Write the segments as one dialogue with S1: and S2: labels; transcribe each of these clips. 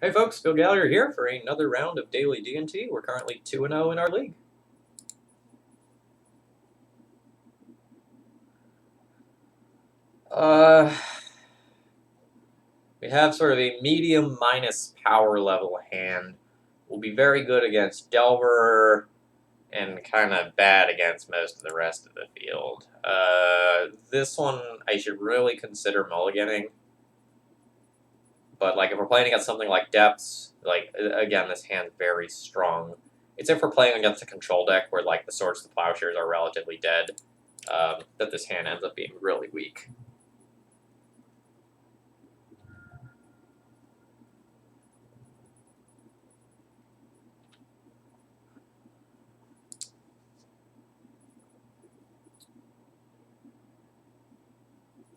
S1: Hey folks, Bill Gallagher here for another round of Daily D&T. We're currently 2-0 in our league. We have sort of a medium minus power level hand. We'll be very good against Delver and kind of bad against most of the rest of the field. This one I should really consider mulliganing. But like if we're playing against something like Depths, like again, this hand's very strong. It's if we're playing against a control deck where like the Swords to Plowshares are relatively dead, that this hand ends up being really weak.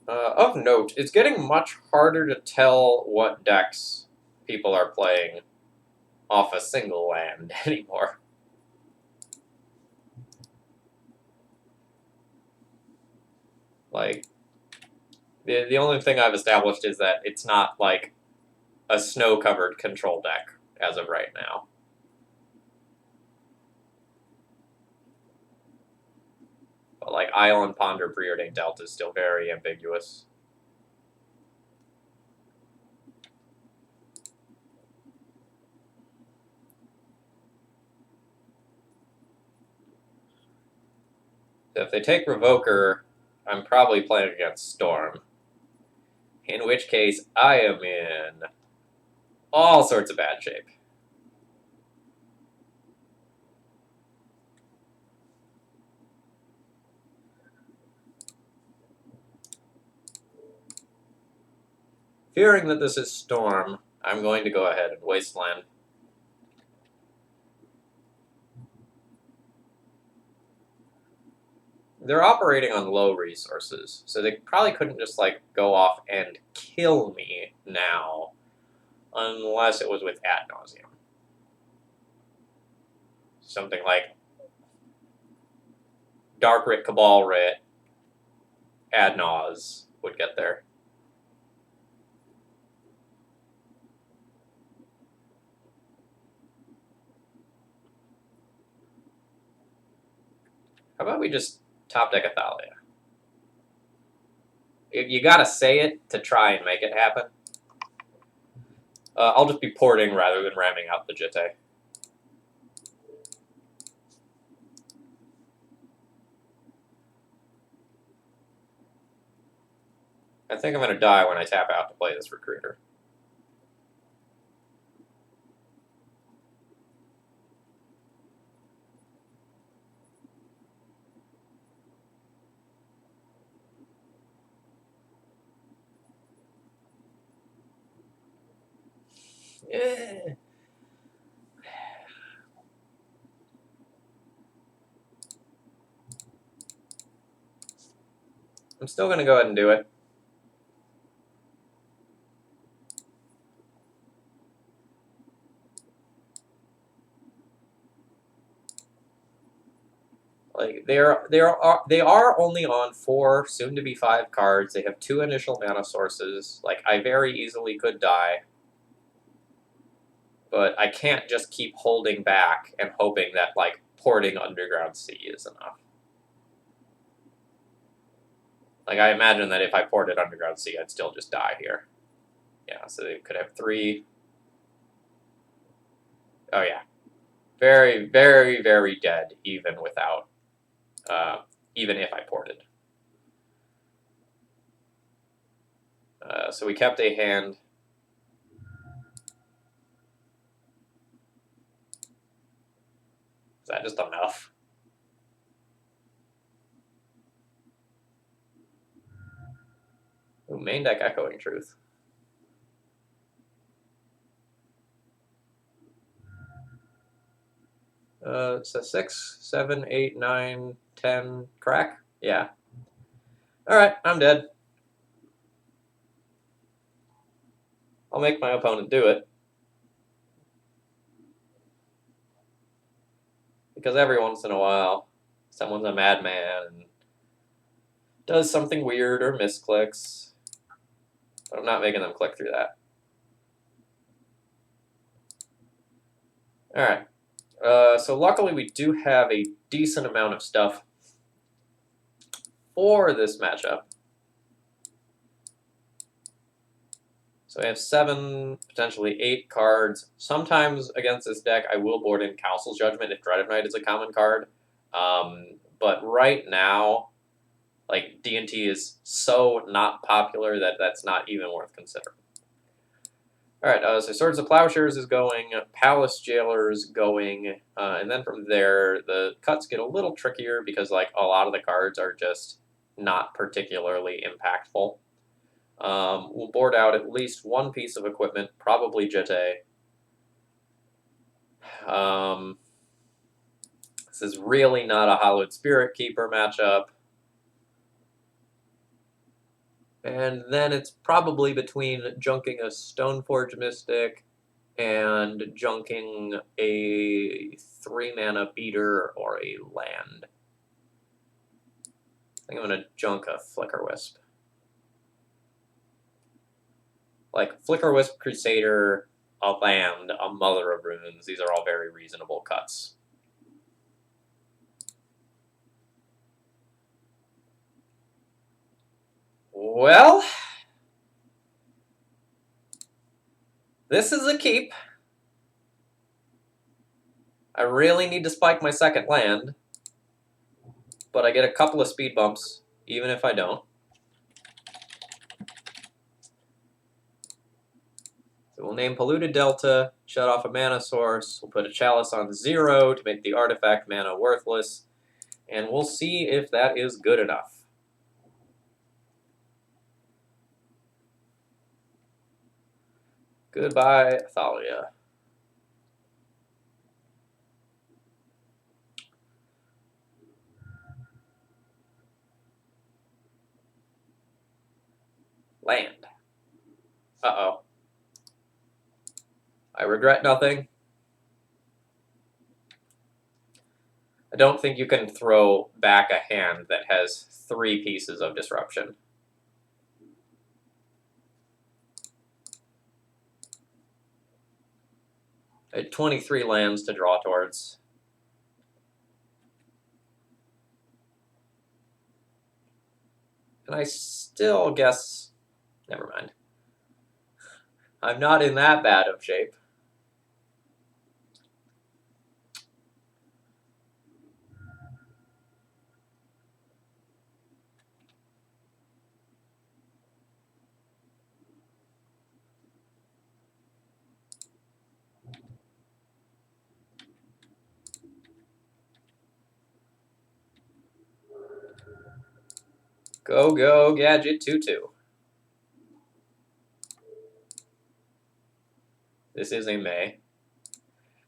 S1: Of note, it's getting much harder to tell what decks people are playing off a single land anymore. Like, the only thing I've established is that it's not like a snow-covered control deck as of right now. But like Island Ponder Preordained Delta is still very ambiguous. So if they take Revoker, I'm probably playing against Storm. In which case, I am in all sorts of bad shape. Fearing that this is Storm, I'm going to go ahead and Wasteland. They're operating on low resources, so they probably couldn't just like go off and kill me now, unless it was with ad nauseum. Something like Dark Writ, Cabal Writ, ad nause would get there. How about we just top deck Athalia? You gotta say it to try and make it happen. I'll just be porting rather than ramming out the Jitte. I think I'm going to die when I tap out to play this Recruiter. Yeah. I'm still going to go ahead and do it. Like they are only on 4, soon to be 5 cards. They have 2 initial mana sources. Like I very easily could die, but I can't just keep holding back and hoping that like porting Underground Sea is enough. Like I imagine that if I ported Underground Sea, I'd still just die here. Yeah, so they could have 3. Oh yeah, very, very, very dead even without, even if I ported. So we kept a hand. Is that just enough? Ooh, main deck Echoing Truth. So 6, 7, 8, 9, 10, crack? Yeah. Alright, I'm dead. I'll make my opponent do it. Because every once in a while, someone's a madman and does something weird or misclicks. But I'm not making them click through that. Alright. So luckily we do have a decent amount of stuff for this matchup. So I have 7, potentially 8 cards. Sometimes against this deck I will board in Council's Judgment if Dread of Night is a common card. But right now, like, D&T is so not popular that that's not even worth considering. Alright, so Swords of Plowshares is going, Palace Jailers going, and then from there the cuts get a little trickier because, like, a lot of the cards are just not particularly impactful. We'll board out at least one piece of equipment, probably Jete. This is really not a Hallowed Spirit Keeper matchup. And then it's probably between junking a Stoneforge Mystic and junking a 3-mana beater or a land. I think I'm going to junk a Flicker Wisp. Like, Flicker Wisp, Crusader, a land, a Mother of Runes. These are all very reasonable cuts. Well, this is a keep. I really need to spike my second land, but I get a couple of speed bumps, even if I don't. So we'll name Polluted Delta, shut off a mana source, we'll put a Chalice on 0 to make the artifact mana worthless, and we'll see if that is good enough. Goodbye, Thalia. Land. Uh-oh. I regret nothing. I don't think you can throw back a hand that has 3 pieces of disruption. I had 23 lands to draw towards. And I still guess... Never mind. I'm not in that bad of shape. Go, go, Gadget 2-2. This is a May.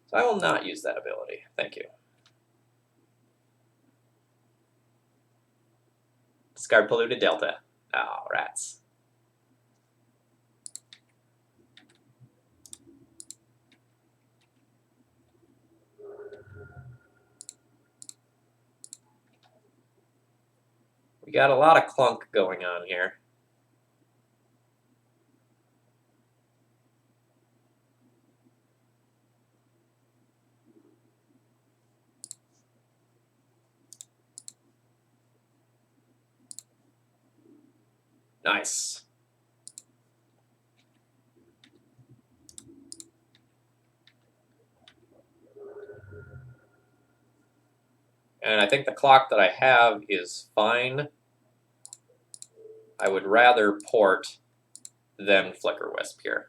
S1: So I will not use that ability. Thank you. Discard Polluted Delta. Oh, rats. We got a lot of clunk going on here. Nice. And I think the clock that I have is fine. I would rather port than Flicker Wisp here.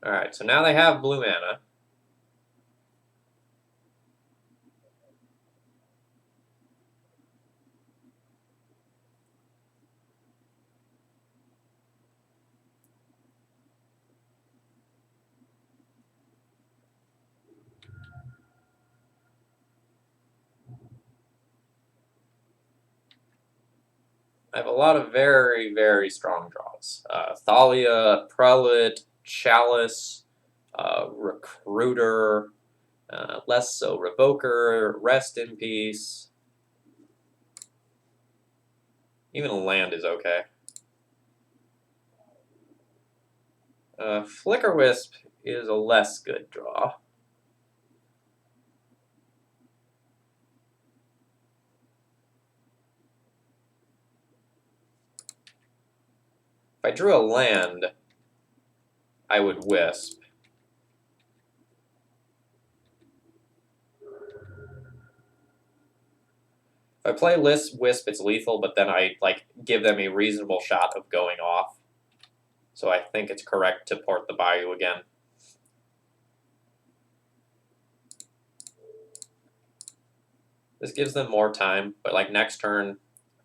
S1: Alright, so now they have blue mana. I have a lot of very, very strong draws. Thalia, Prelate, Chalice, Recruiter, less so Revoker, Rest in Peace. Even a land is okay. Flicker Wisp is a less good draw. If I drew a land, I would Wisp. If I play Wisp, it's lethal, but then I give them a reasonable shot of going off. So I think it's correct to port the Bayou again. This gives them more time, but next turn,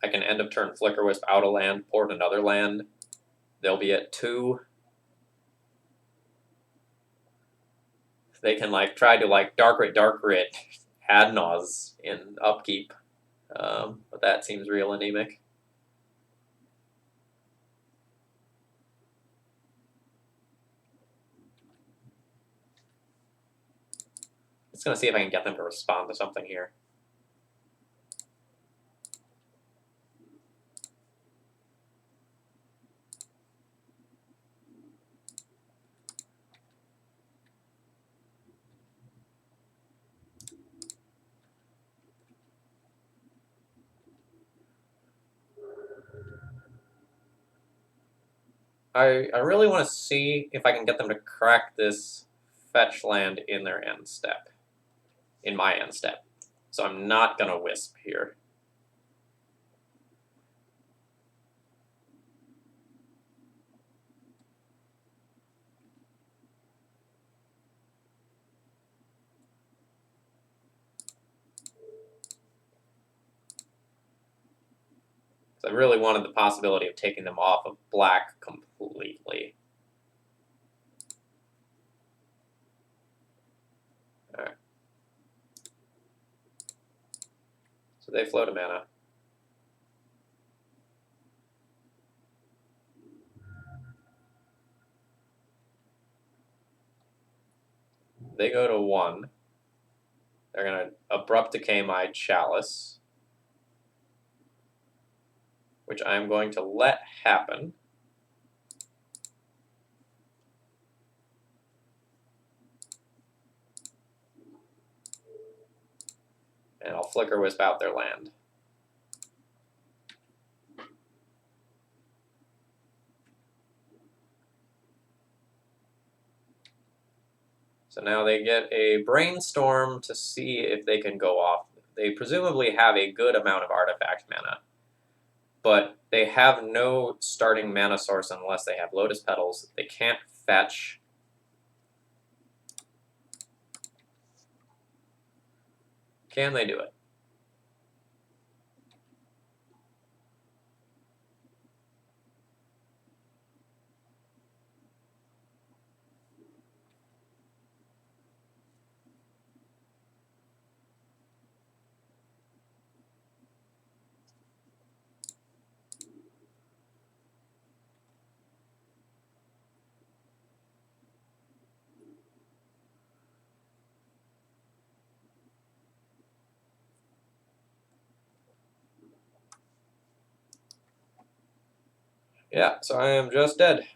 S1: I can end of turn Flicker Wisp out a land, port another land. They'll be at 2. They can try to Dark Rit Adnaz in upkeep, but that seems real anemic. Just gonna see if I can get them to respond to something here. I really want to see if I can get them to crack this fetch land in their end step, in my end step. So I'm not going to Wisp here. So I really wanted the possibility of taking them off of black completely. All right. So they float a mana. They go to 1. They're going to Abrupt Decay my Chalice, which I'm going to let happen. And I'll Flicker Wisp out their land. So now they get a Brainstorm to see if they can go off. They presumably have a good amount of artifact mana, but they have no starting mana source unless they have Lotus Petals. They can't fetch. Can they do it? Yeah, so I am just dead.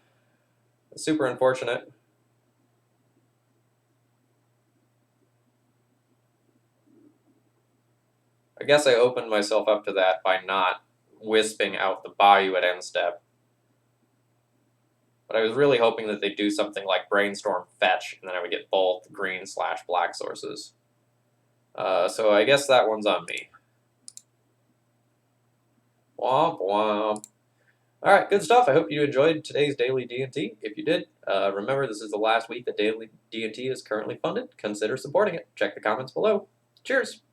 S1: It's super unfortunate. I guess I opened myself up to that by not Wisping out the Bayou at end step. But I was really hoping that they'd do something like Brainstorm Fetch, and then I would get both green/black sources. So I guess that one's on me. Womp womp. Alright, good stuff. I hope you enjoyed today's Daily D&T. If you did, remember this is the last week that Daily D&T is currently funded. Consider supporting it. Check the comments below. Cheers!